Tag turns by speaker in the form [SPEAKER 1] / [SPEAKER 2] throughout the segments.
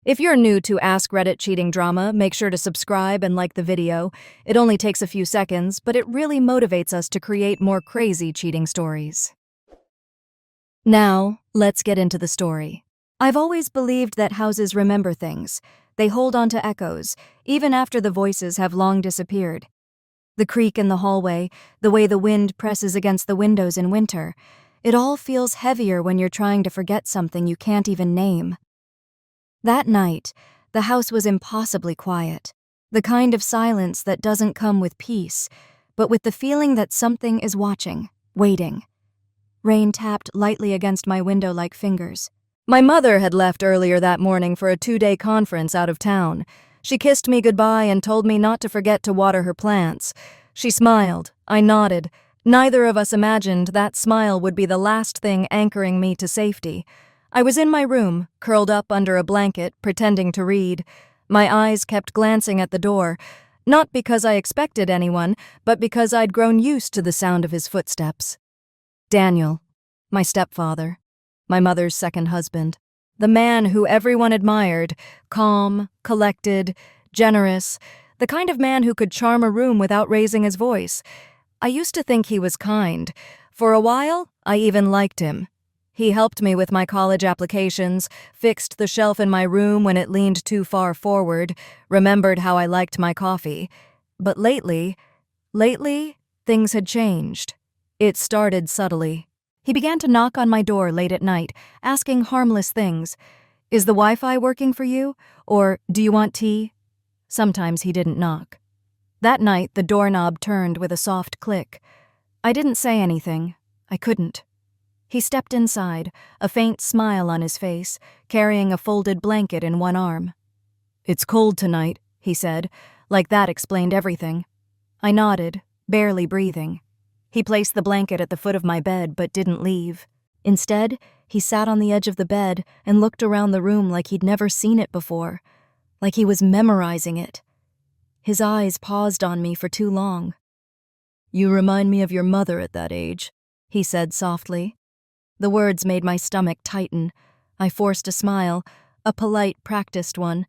[SPEAKER 1] If you're new to AskReddit cheating drama, make sure to subscribe and like the video. It only takes a few seconds, but it really motivates us to create more crazy cheating stories. Now, let's get into the story. I've always believed that houses remember things. They hold on to echoes, even after the voices have long disappeared. The creak in the hallway, the way the wind presses against the windows in winter, it all feels heavier when you're trying to forget something you can't even name. That night, the house was impossibly quiet, the kind of silence that doesn't come with peace, but with the feeling that something is watching, waiting. Rain tapped lightly against my window like fingers. My mother had left earlier that morning for a 2-day conference out of town. She kissed me goodbye and told me not to forget to water her plants. She smiled. I nodded. Neither of us imagined that smile would be the last thing anchoring me to safety. I was in my room, curled up under a blanket, pretending to read. My eyes kept glancing at the door, not because I expected anyone, but because I'd grown used to the sound of his footsteps. Daniel, my stepfather, my mother's second husband, the man who everyone admired, calm, collected, generous, the kind of man who could charm a room without raising his voice. I used to think he was kind. For a while, I even liked him. He helped me with my college applications, fixed the shelf in my room when it leaned too far forward, remembered how I liked my coffee. But lately, things had changed. It started subtly. He began to knock on my door late at night, asking harmless things. Is the Wi-Fi working for you? Or do you want tea? Sometimes he didn't knock. That night, the doorknob turned with a soft click. I didn't say anything. I couldn't. He stepped inside, a faint smile on his face, carrying a folded blanket in one arm. "It's cold tonight," he said, like that explained everything. I nodded, barely breathing. He placed the blanket at the foot of my bed but didn't leave. Instead, he sat on the edge of the bed and looked around the room like he'd never seen it before, like he was memorizing it. His eyes paused on me for too long. "You remind me of your mother at that age," he said softly. The words made my stomach tighten. I forced a smile, a polite, practiced one,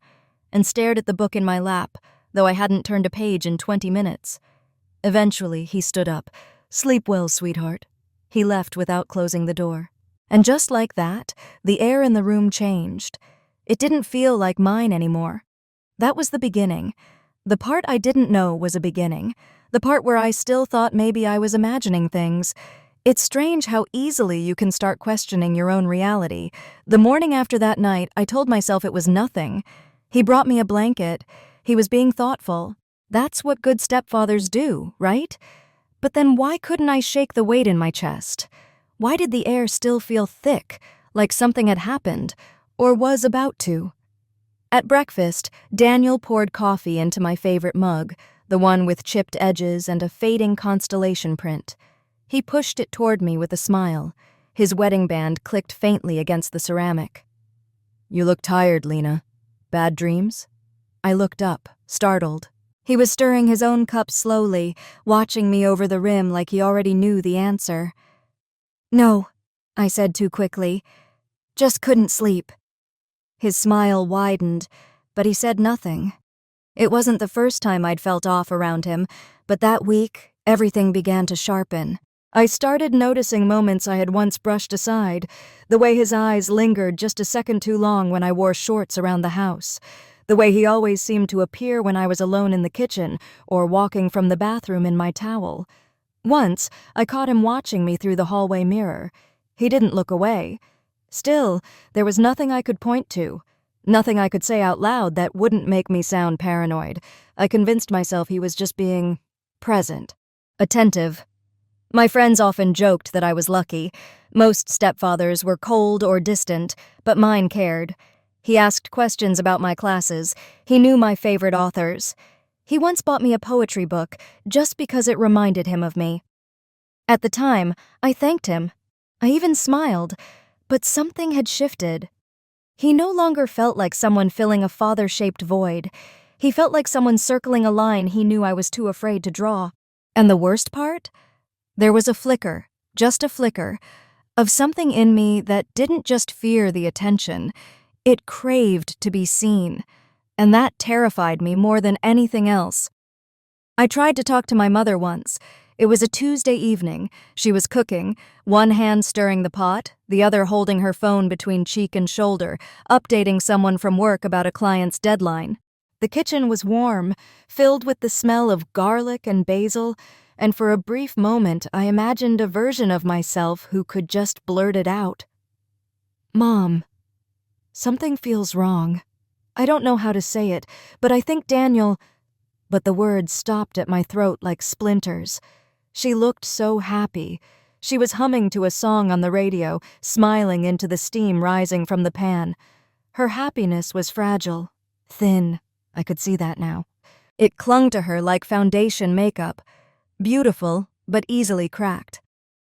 [SPEAKER 1] and stared at the book in my lap, though I hadn't turned a page in 20 minutes. Eventually, he stood up. "Sleep well, sweetheart." He left without closing the door. And just like that, the air in the room changed. It didn't feel like mine anymore. That was the beginning. The part I didn't know was a beginning. The part where I still thought maybe I was imagining things. It's strange how easily you can start questioning your own reality. The morning after that night, I told myself it was nothing. He brought me a blanket. He was being thoughtful. That's what good stepfathers do, right? But then why couldn't I shake the weight in my chest? Why did the air still feel thick, like something had happened, or was about to? At breakfast, Daniel poured coffee into my favorite mug, the one with chipped edges and a fading constellation print. He pushed it toward me with a smile. His wedding band clicked faintly against the ceramic. "You look tired, Lena. Bad dreams?" I looked up, startled. He was stirring his own cup slowly, watching me over the rim like he already knew the answer. "No," I said too quickly. "Just couldn't sleep." His smile widened, but he said nothing. It wasn't the first time I'd felt off around him, but that week, everything began to sharpen. I started noticing moments I had once brushed aside, the way his eyes lingered just a second too long when I wore shorts around the house, the way he always seemed to appear when I was alone in the kitchen or walking from the bathroom in my towel. Once, I caught him watching me through the hallway mirror. He didn't look away. Still, there was nothing I could point to, nothing I could say out loud that wouldn't make me sound paranoid. I convinced myself he was just being present, attentive. My friends often joked that I was lucky. Most stepfathers were cold or distant, but mine cared. He asked questions about my classes. He knew my favorite authors. He once bought me a poetry book just because it reminded him of me. At the time, I thanked him. I even smiled, but something had shifted. He no longer felt like someone filling a father-shaped void. He felt like someone circling a line he knew I was too afraid to draw. And the worst part? There was a flicker, just a flicker, of something in me that didn't just fear the attention. It craved to be seen, and that terrified me more than anything else. I tried to talk to my mother once. It was a Tuesday evening. She was cooking, one hand stirring the pot, the other holding her phone between cheek and shoulder, updating someone from work about a client's deadline. The kitchen was warm, filled with the smell of garlic and basil, and for a brief moment I imagined a version of myself who could just blurt it out. "Mom, something feels wrong. I don't know how to say it, but I think Daniel—" But the words stopped at my throat like splinters. She looked so happy. She was humming to a song on the radio, smiling into the steam rising from the pan. Her happiness was fragile, thin. I could see that now. It clung to her like foundation makeup. Beautiful, but easily cracked.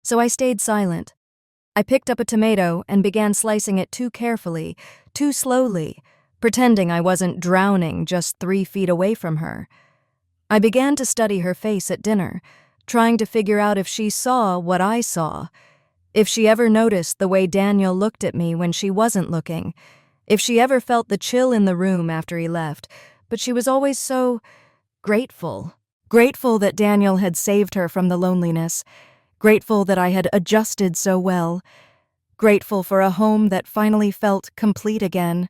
[SPEAKER 1] So I stayed silent. I picked up a tomato and began slicing it too carefully, too slowly, pretending I wasn't drowning just 3 feet away from her. I began to study her face at dinner, trying to figure out if she saw what I saw, if she ever noticed the way Daniel looked at me when she wasn't looking, if she ever felt the chill in the room after he left, but she was always so grateful. Grateful that Daniel had saved her from the loneliness, grateful that I had adjusted so well, grateful for a home that finally felt complete again.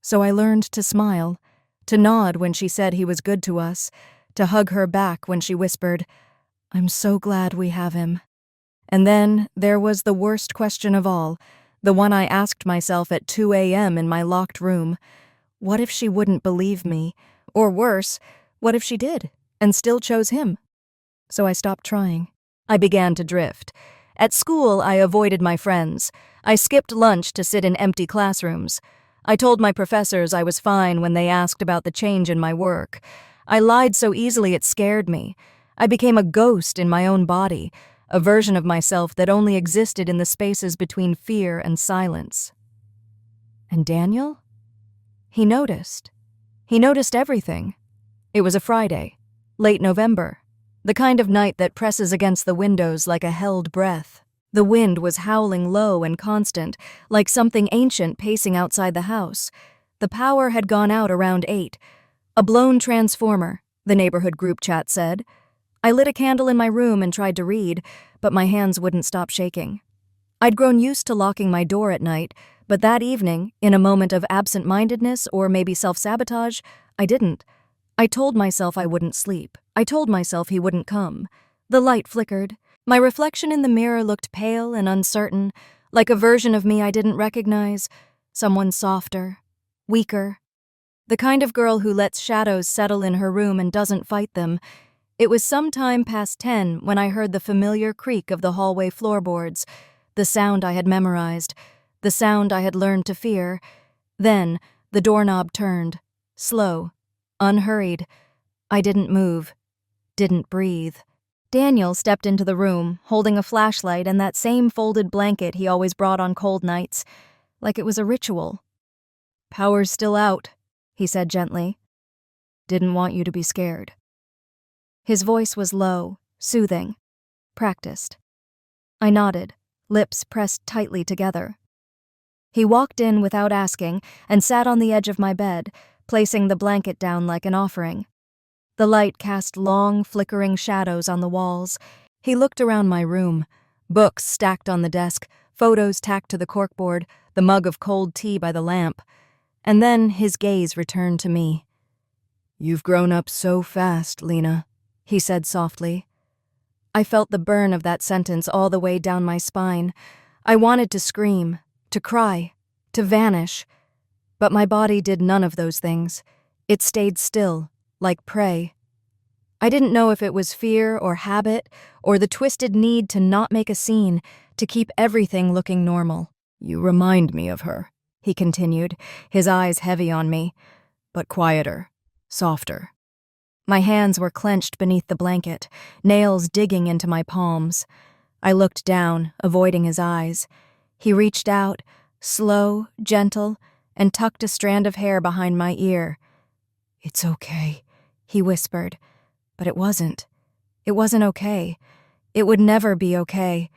[SPEAKER 1] So I learned to smile, to nod when she said he was good to us, to hug her back when she whispered, "I'm so glad we have him." And then there was the worst question of all, the one I asked myself at 2 a.m. in my locked room. What if she wouldn't believe me? Or worse, what if she did, and still chose him? So I stopped trying. I began to drift. At school, I avoided my friends. I skipped lunch to sit in empty classrooms. I told my professors I was fine when they asked about the change in my work. I lied so easily it scared me. I became a ghost in my own body, a version of myself that only existed in the spaces between fear and silence. And Daniel? He noticed. He noticed everything. It was a Friday, late November, the kind of night that presses against the windows like a held breath. The wind was howling low and constant, like something ancient pacing outside the house. The power had gone out around 8. A blown transformer, the neighborhood group chat said. I lit a candle in my room and tried to read, but my hands wouldn't stop shaking. I'd grown used to locking my door at night, but that evening, in a moment of absent-mindedness or maybe self-sabotage, I didn't. I told myself I wouldn't sleep. I told myself he wouldn't come. The light flickered. My reflection in the mirror looked pale and uncertain, like a version of me I didn't recognize, someone softer, weaker. The kind of girl who lets shadows settle in her room and doesn't fight them. It was some time past 10 when I heard the familiar creak of the hallway floorboards, the sound I had memorized, the sound I had learned to fear. Then the doorknob turned, slow, unhurried. I didn't move, didn't breathe. Daniel stepped into the room, holding a flashlight and that same folded blanket he always brought on cold nights, like it was a ritual. "Power's still out," he said gently. "Didn't want you to be scared." His voice was low, soothing, practiced. I nodded, lips pressed tightly together. He walked in without asking and sat on the edge of my bed, placing the blanket down like an offering. The light cast long, flickering shadows on the walls. He looked around my room. Books stacked on the desk, photos tacked to the corkboard, the mug of cold tea by the lamp. And then his gaze returned to me. "You've grown up so fast, Lena," he said softly. I felt the burn of that sentence all the way down my spine. I wanted to scream, to cry, to vanish. But my body did none of those things. It stayed still, like prey. I didn't know if it was fear or habit or the twisted need to not make a scene, to keep everything looking normal. "You remind me of her," he continued, his eyes heavy on me, "but quieter, softer." My hands were clenched beneath the blanket, nails digging into my palms. I looked down, avoiding his eyes. He reached out, slow, gentle, and tucked a strand of hair behind my ear. "It's okay," he whispered. But it wasn't. It wasn't okay. It would never be okay.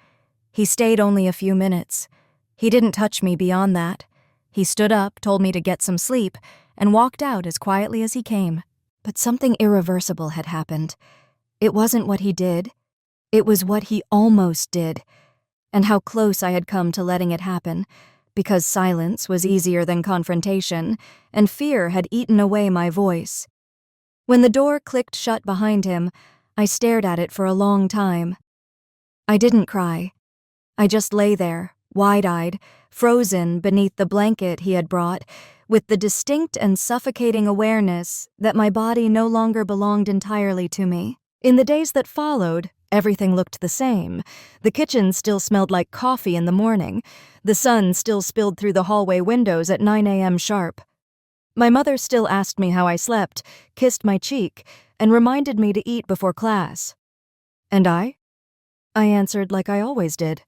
[SPEAKER 1] He stayed only a few minutes. He didn't touch me beyond that. He stood up, told me to get some sleep, and walked out as quietly as he came. But something irreversible had happened. It wasn't what he did. It was what he almost did, and how close I had come to letting it happen, because silence was easier than confrontation, and fear had eaten away my voice. When the door clicked shut behind him, I stared at it for a long time. I didn't cry. I just lay there, wide-eyed, frozen beneath the blanket he had brought, with the distinct and suffocating awareness that my body no longer belonged entirely to me. In the days that followed, everything looked the same. The kitchen still smelled like coffee in the morning. The sun still spilled through the hallway windows at 9 a.m. sharp. My mother still asked me how I slept, kissed my cheek, and reminded me to eat before class. And I answered like I always did.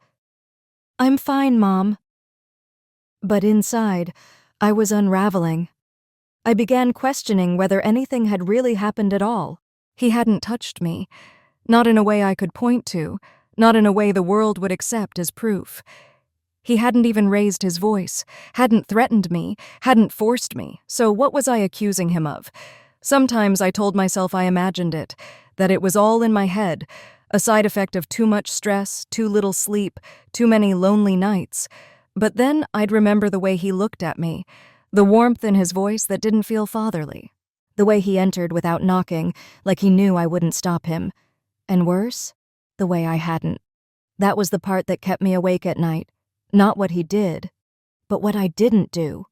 [SPEAKER 1] "I'm fine, Mom." But inside, I was unraveling. I began questioning whether anything had really happened at all. He hadn't touched me. Not in a way I could point to, not in a way the world would accept as proof. He hadn't even raised his voice, hadn't threatened me, hadn't forced me, so what was I accusing him of? Sometimes I told myself I imagined it, that it was all in my head, a side effect of too much stress, too little sleep, too many lonely nights. But then I'd remember the way he looked at me, the warmth in his voice that didn't feel fatherly, the way he entered without knocking, like he knew I wouldn't stop him. And worse, the way I hadn't. That was the part that kept me awake at night. Not what he did, but what I didn't do.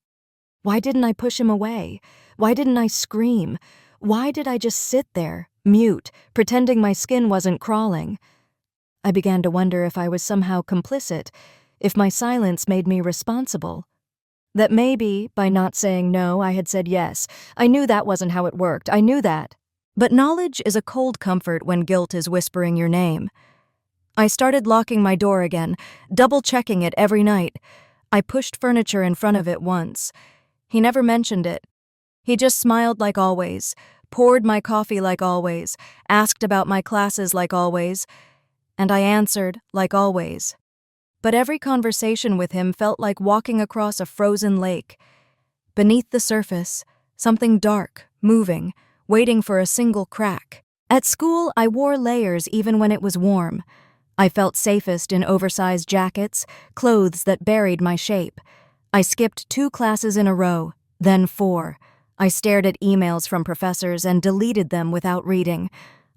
[SPEAKER 1] Why didn't I push him away? Why didn't I scream? Why did I just sit there, mute, pretending my skin wasn't crawling? I began to wonder if I was somehow complicit, if my silence made me responsible. That maybe, by not saying no, I had said yes. I knew that wasn't how it worked. I knew that. But knowledge is a cold comfort when guilt is whispering your name. I started locking my door again, double-checking it every night. I pushed furniture in front of it once. He never mentioned it. He just smiled like always, poured my coffee like always, asked about my classes like always, and I answered like always. But every conversation with him felt like walking across a frozen lake. Beneath the surface, something dark, moving, waiting for a single crack. At school, I wore layers even when it was warm. I felt safest in oversized jackets, clothes that buried my shape. I skipped 2 classes in a row, then 4. I stared at emails from professors and deleted them without reading.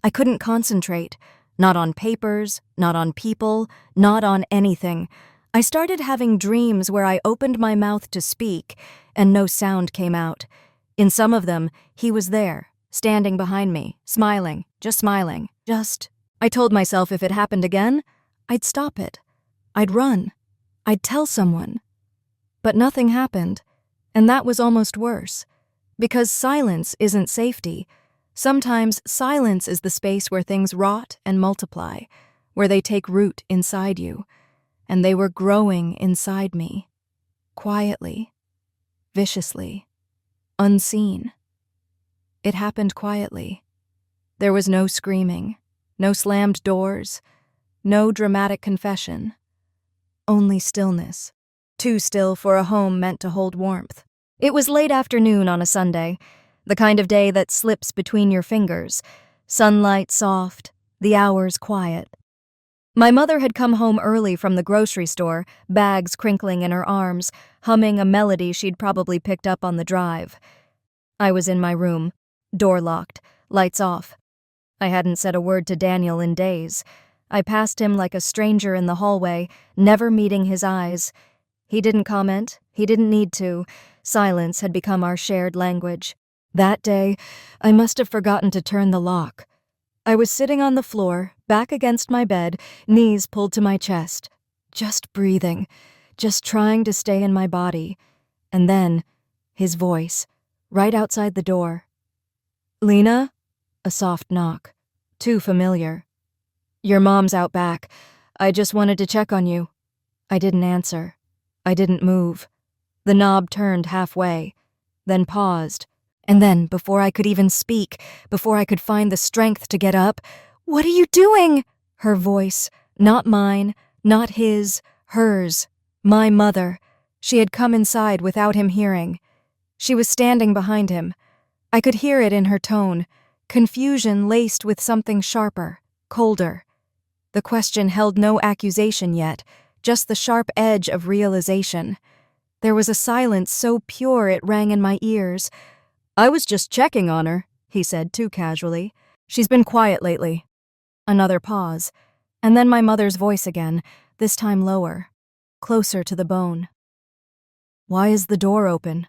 [SPEAKER 1] I couldn't concentrate. Not on papers, not on people, not on anything. I started having dreams where I opened my mouth to speak, and no sound came out. In some of them, he was there, standing behind me, smiling, just smiling, just... I told myself if it happened again, I'd stop it. I'd run. I'd tell someone. But nothing happened, and that was almost worse. Because silence isn't safety. Sometimes silence is the space where things rot and multiply, where they take root inside you. And they were growing inside me. Quietly. Viciously. Unseen. It happened quietly. There was no screaming. No slammed doors, no dramatic confession. Only stillness, too still for a home meant to hold warmth. It was late afternoon on a Sunday, the kind of day that slips between your fingers, sunlight soft, the hours quiet. My mother had come home early from the grocery store, bags crinkling in her arms, humming a melody she'd probably picked up on the drive. I was in my room, door locked, lights off. I hadn't said a word to Daniel in days. I passed him like a stranger in the hallway, never meeting his eyes. He didn't comment. He didn't need to. Silence had become our shared language. That day, I must have forgotten to turn the lock. I was sitting on the floor, back against my bed, knees pulled to my chest. Just breathing. Just trying to stay in my body. And then, his voice, right outside the door. "Lena?" A soft knock. Too familiar. "Your mom's out back. I just wanted to check on you." I didn't answer. I didn't move. The knob turned halfway, then paused. And then, before I could even speak, before I could find the strength to get up, "What are you doing?" Her voice, not mine, not his, hers. My mother. She had come inside without him hearing. She was standing behind him. I could hear it in her tone, confusion laced with something sharper, colder. The question held no accusation yet, just the sharp edge of realization. There was a silence so pure it rang in my ears. "I was just checking on her," he said too casually. "She's been quiet lately." Another pause, and then my mother's voice again, this time lower, closer to the bone. "Why is the door open?"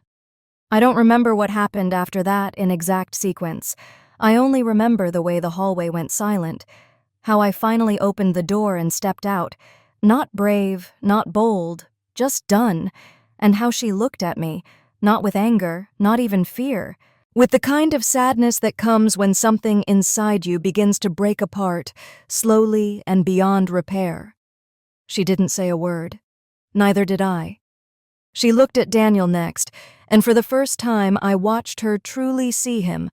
[SPEAKER 1] I don't remember what happened after that in exact sequence. I only remember the way the hallway went silent, how I finally opened the door and stepped out, not brave, not bold, just done, and how she looked at me, not with anger, not even fear, with the kind of sadness that comes when something inside you begins to break apart, slowly and beyond repair. She didn't say a word. Neither did I. She looked at Daniel next, and for the first time I watched her truly see him,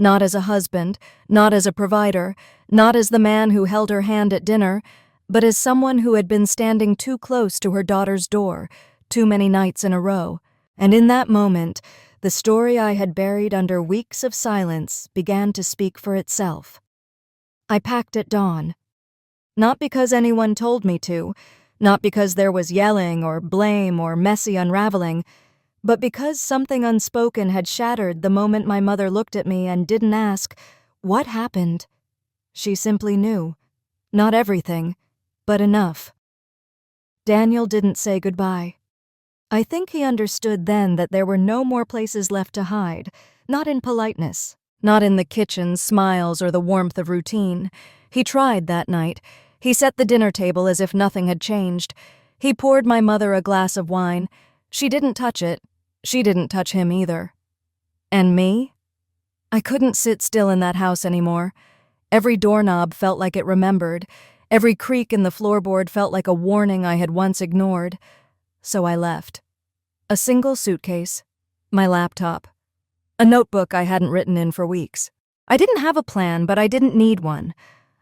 [SPEAKER 1] not as a husband, not as a provider, not as the man who held her hand at dinner, but as someone who had been standing too close to her daughter's door, too many nights in a row. And in that moment, the story I had buried under weeks of silence began to speak for itself. I packed at dawn. Not because anyone told me to, not because there was yelling or blame or messy unraveling, but because something unspoken had shattered the moment my mother looked at me and didn't ask, "What happened?" She simply knew. Not everything, but enough. Daniel didn't say goodbye. I think he understood then that there were no more places left to hide, not in politeness, not in the kitchen, smiles, or the warmth of routine. He tried that night. He set the dinner table as if nothing had changed. He poured my mother a glass of wine. She didn't touch it. She didn't touch him either. And me? I couldn't sit still in that house anymore. Every doorknob felt like it remembered. Every creak in the floorboard felt like a warning I had once ignored. So I left. A single suitcase, my laptop, a notebook I hadn't written in for weeks. I didn't have a plan, but I didn't need one.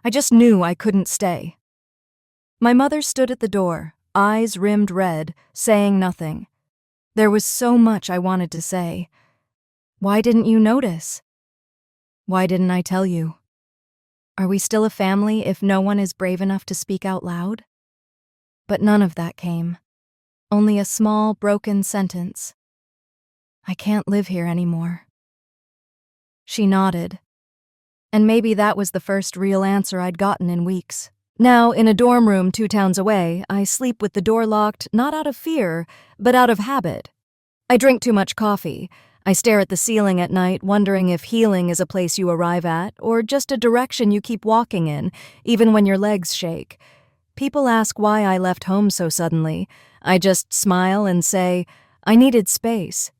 [SPEAKER 1] I just knew I couldn't stay. My mother stood at the door, eyes rimmed red, saying nothing. There was so much I wanted to say. Why didn't you notice? Why didn't I tell you? Are we still a family if no one is brave enough to speak out loud? But none of that came. Only a small, broken sentence. I can't live here anymore. She nodded. And maybe that was the first real answer I'd gotten in weeks. Now, in a dorm room 2 towns away, I sleep with the door locked, not out of fear, but out of habit. I drink too much coffee. I stare at the ceiling at night, wondering if healing is a place you arrive at, or just a direction you keep walking in, even when your legs shake. People ask why I left home so suddenly. I just smile and say, I needed space.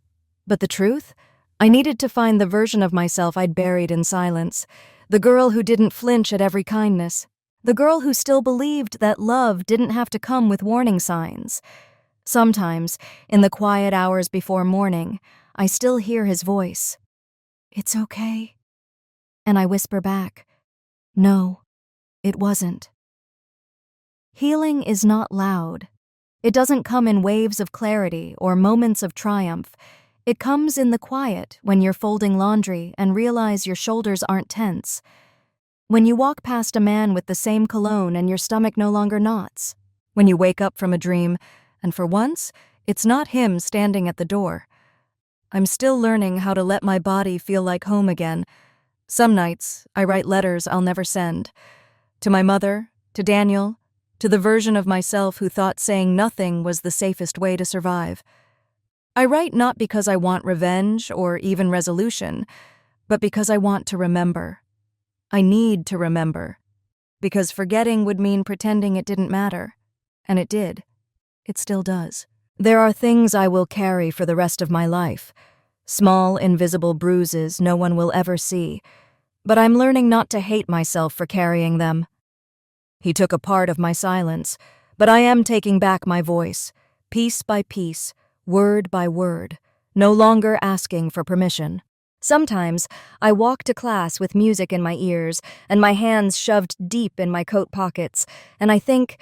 [SPEAKER 1] But the truth? I needed to find the version of myself I'd buried in silence. The girl who didn't flinch at every kindness. The girl who still believed that love didn't have to come with warning signs. Sometimes, in the quiet hours before morning, I still hear his voice. "It's okay." And I whisper back, "No, it wasn't." Healing is not loud. It doesn't come in waves of clarity or moments of triumph. It comes in the quiet when you're folding laundry and realize your shoulders aren't tense. When you walk past a man with the same cologne and your stomach no longer knots. When you wake up from a dream, and for once, it's not him standing at the door. I'm still learning how to let my body feel like home again. Some nights, I write letters I'll never send. To my mother, to Daniel, to the version of myself who thought saying nothing was the safest way to survive. I write not because I want revenge or even resolution, but because I want to remember. I need to remember, because forgetting would mean pretending it didn't matter, and it did. It still does. There are things I will carry for the rest of my life, small, invisible bruises no one will ever see, but I'm learning not to hate myself for carrying them. He took a part of my silence, but I am taking back my voice, piece by piece, word by word, no longer asking for permission. Sometimes I walk to class with music in my ears and my hands shoved deep in my coat pockets, and I think,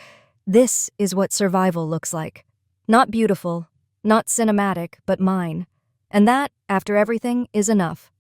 [SPEAKER 1] this is what survival looks like. Not beautiful, Not cinematic, but mine. And that, after everything, is enough.